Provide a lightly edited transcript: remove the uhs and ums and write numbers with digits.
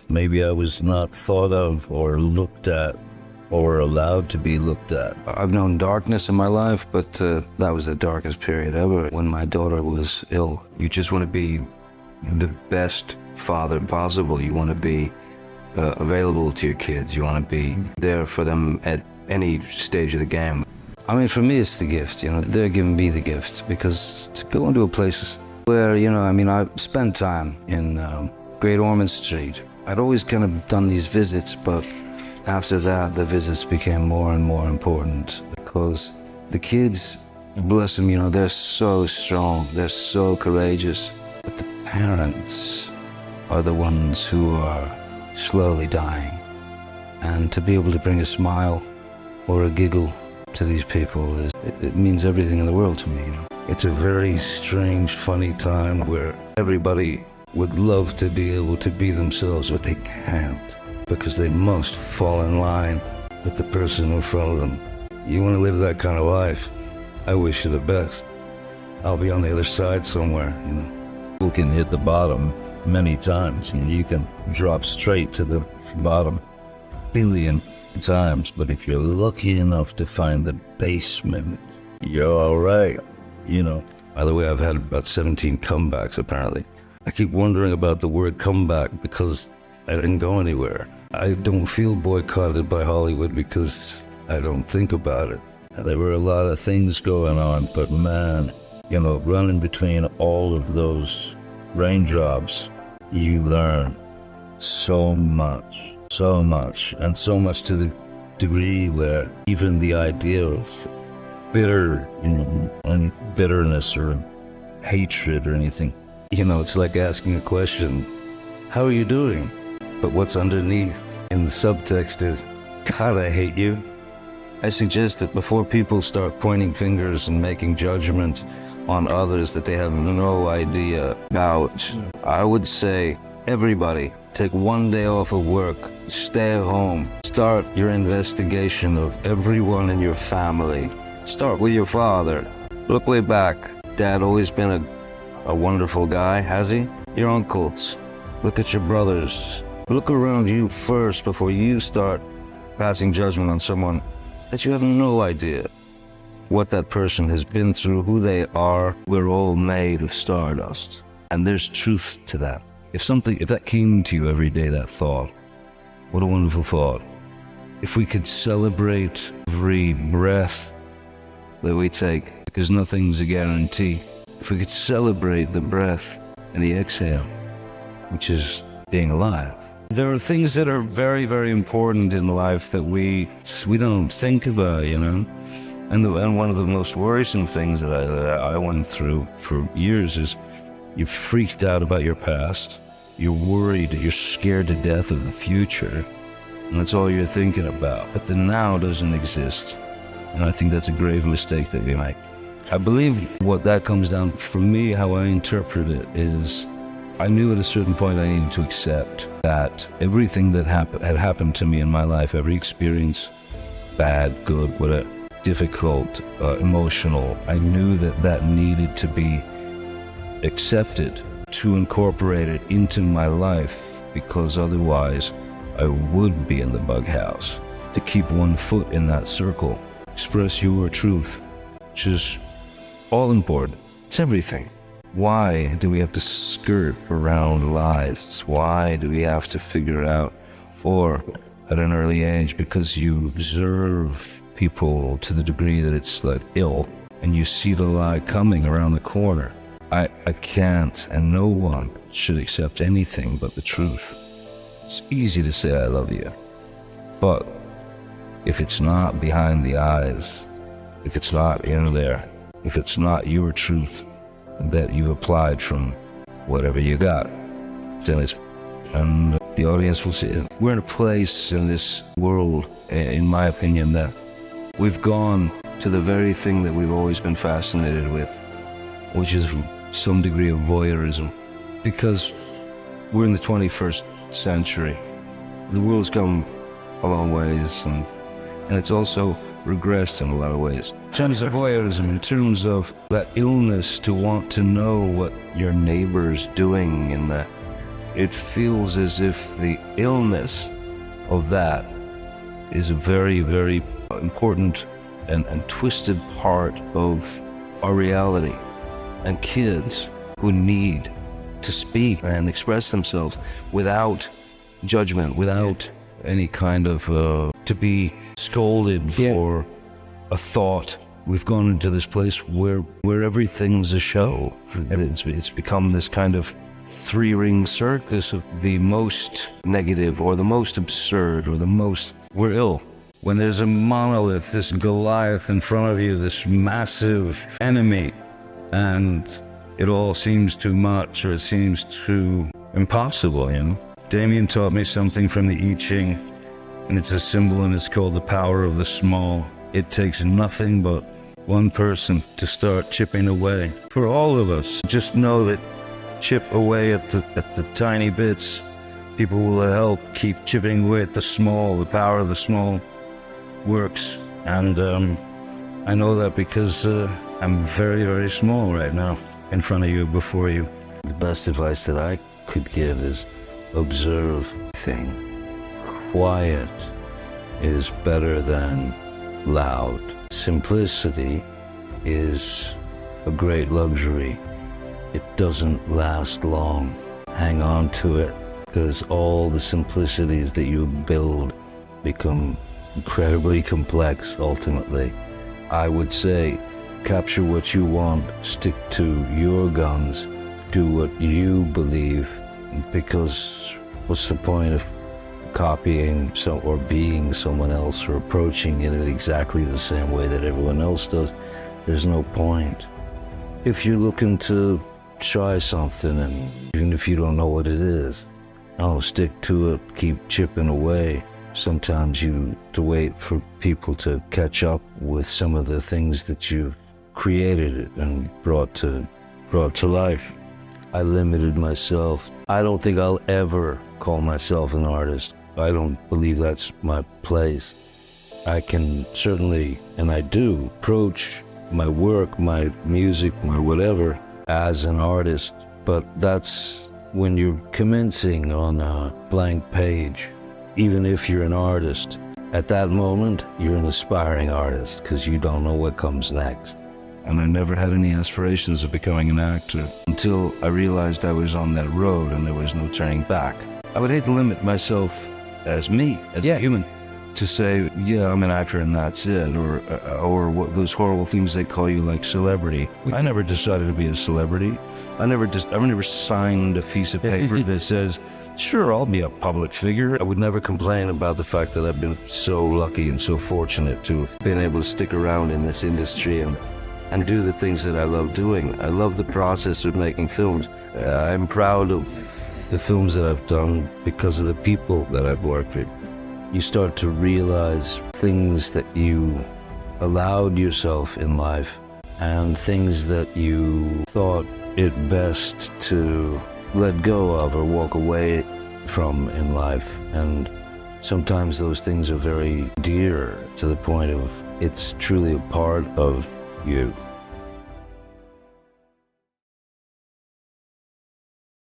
maybe I was not thought of or looked at or allowed to be looked at. I've known darkness in my life, but that was the darkest period ever when my daughter was ill. You just want to be the best father possible. You want to be available to your kids. You want to be there for them at any stage of the game. I mean, for me, it's the gift, you know. They're giving me the gift, because to go into a place where, you know, I mean, I spent time in Great Ormond Street. I'd always kind of done these visits, but after that, the visits became more and more important, because the kids, bless them, you know, they're so strong, they're so courageous, but the parents are the ones who are slowly dying. And to be able to bring a smile or a giggle to these people, it means everything in the world to me, you know. It's a very strange, funny time where everybody would love to be able to be themselves, but they can't, because they must fall in line with the person in front of them. You want to live that kind of life, I wish you the best. I'll be on the other side somewhere, you know. People can hit the bottom many times, and you can drop straight to the bottom a billion times, but if you're lucky enough to find the basement, you're all right, you know. By the way, I've had about 17 comebacks, apparently. I keep wondering about the word comeback because I didn't go anywhere. I don't feel boycotted by Hollywood because I don't think about it. There were a lot of things going on, but man, you know, running between all of those raindrops, you learn so much, and so much to the degree where even the idea of bitter, you know, any bitterness or hatred or anything, you know, it's like asking a question, how are you doing? But what's underneath in the subtext is, God, I hate you. I suggest that before people start pointing fingers and making judgment on others that they have no idea about, I would say, everybody, take one day off of work, stay at home, start your investigation of everyone in your family. Start with your father. Look way back. Dad always been a wonderful guy, has he? Your uncles. Look at your brothers. Look around you first before you start passing judgment on someone that you have no idea what that person has been through, who they are. We're all made of stardust. And there's truth to that. If that came to you every day, that thought, what a wonderful thought. If we could celebrate every breath that we take, because nothing's a guarantee. If we could celebrate the breath and the exhale, which is being alive. There are things that are very, very important in life that we don't think about, you know? And one of the most worrisome things that I went through for years is you're freaked out about your past, you're worried, you're scared to death of the future, and that's all you're thinking about. But the now doesn't exist, and I think that's a grave mistake that we make. I believe what that comes down, for me, how I interpret it is, I knew at a certain point I needed to accept that everything that had happened to me in my life, every experience, bad, good, whatever, difficult, emotional, I knew that needed to be accepted, to incorporate it into my life, because otherwise I would be in the bug house. To keep one foot in that circle, express your truth, which is all important. It's everything. Why do we have to skirt around lies? Why do we have to figure out, or at an early age, because you observe people to the degree that it's like ill, and you see the lie coming around the corner. I can't, and no one should accept anything but the truth. It's easy to say I love you, but if it's not behind the eyes, if it's not in there, if it's not your truth that you applied from whatever you got, then and the audience will see it. We're in a place in this world, in my opinion, that we've gone to the very thing that we've always been fascinated with, which is some degree of voyeurism. Because we're in the 21st century. The world's come a long ways, and it's also regressed in a lot of ways. In terms of voyeurism, in terms of that illness to want to know what your neighbor's doing in it feels as if the illness of that is a very, very important and twisted part of our reality. And kids who need to speak and express themselves without judgment, without any kind of to be scolded for a thought. We've gone into this place where everything's a show, and it's become this kind of three-ring circus of the most negative or the most absurd or the most... We're ill. When there's a monolith, this Goliath in front of you, this massive enemy, and it all seems too much, or it seems too impossible, you know? Damien taught me something from the I Ching, and it's a symbol, and it's called the power of the small. It takes nothing but one person to start chipping away. For all of us, just know that chip away at the tiny bits. People will help keep chipping away at the small. The power of the small works. And I know that because I'm very, very small right now, in front of you, before you. The best advice that I could give is observe things. Quiet is better than loud. Simplicity is a great luxury. It doesn't last long. Hang on to it, because all the simplicities that you build become incredibly complex ultimately. I would say, capture what you want, stick to your guns, do what you believe, because what's the point of copying or being someone else or approaching it in exactly the same way that everyone else does? There's no point. If you're looking to try something, and even if you don't know what it is, stick to it, keep chipping away. Sometimes you have to wait for people to catch up with some of the things that you've created and brought to life. I limited myself. I don't think I'll ever call myself an artist. I don't believe that's my place. I can certainly, and I do, approach my work, my music, my whatever, as an artist, but that's when you're commencing on a blank page. Even if you're an artist, at that moment, you're an aspiring artist, because you don't know what comes next. And I never had any aspirations of becoming an actor until I realized I was on that road and there was no turning back. I would hate to limit myself as me, as a human, to say, yeah, I'm an actor and that's it, or what those horrible things they call you, like celebrity. I never decided to be a celebrity. I've never signed a piece of paper that says, sure, I'll be a public figure. I would never complain about the fact that I've been so lucky and so fortunate to have been able to stick around in this industry and do the things that I love doing. I love the process of making films. I'm proud of the films that I've done because of the people that I've worked with. You start to realize things that you allowed yourself in life and things that you thought it best to let go of or walk away from in life. And sometimes those things are very dear, to the point of it's truly a part of you.